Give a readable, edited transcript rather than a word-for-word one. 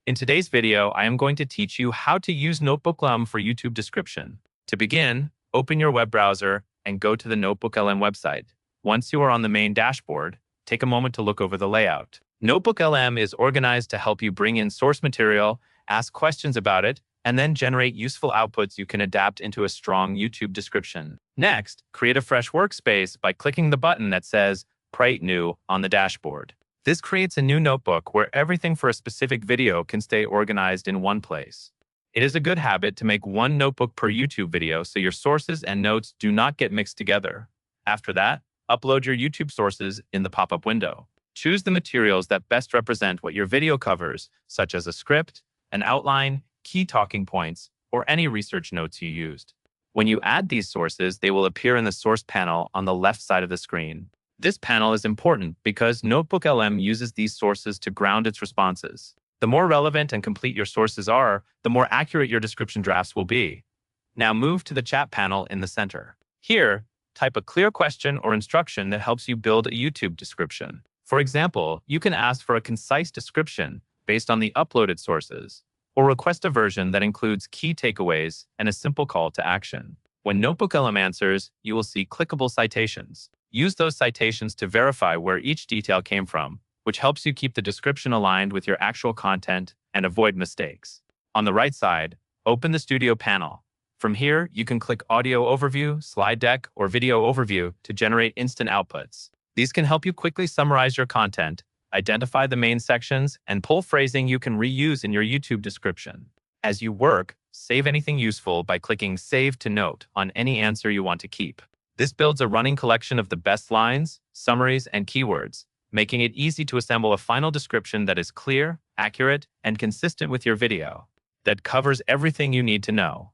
In today's video, I am going to teach you how to use Notebooklm for YouTube description. To begin, open your web browser and go to the Notebooklm website. Once you are on the main dashboard, take a moment to look over the layout. Notebooklm is organized to help you bring in source material, ask questions about it, and then generate useful outputs you can adapt into a strong YouTube description. Next, create a fresh workspace by clicking the button that says Create New on the dashboard. This creates a new notebook where everything for a specific video can stay organized in one place. It is a good habit to make one notebook per YouTube video so your sources and notes do not get mixed together. After that, upload your YouTube sources in the pop-up window. Choose the materials that best represent what your video covers, such as a script, an outline, key talking points, or any research notes you used. When you add these sources, they will appear in the source panel on the left side of the screen. This panel is important because Notebooklm uses these sources to ground its responses. The more relevant and complete your sources are, the more accurate your description drafts will be. Now move to the chat panel in the center. Here, type a clear question or instruction that helps you build a YouTube description. For example, you can ask for a concise description based on the uploaded sources, or request a version that includes key takeaways and a simple call to action. When Notebooklm answers, you will see clickable citations. Use those citations to verify where each detail came from, which helps you keep the description aligned with your actual content and avoid mistakes. On the right side, open the Studio panel. From here, you can click Audio Overview, Slide Deck, or Video Overview to generate instant outputs. These can help you quickly summarize your content, identify the main sections, and pull phrasing you can reuse in your YouTube description. As you work, save anything useful by clicking Save to Note on any answer you want to keep. This builds a running collection of the best lines, summaries, and keywords, making it easy to assemble a final description that is clear, accurate, and consistent with your video, that covers everything you need to know.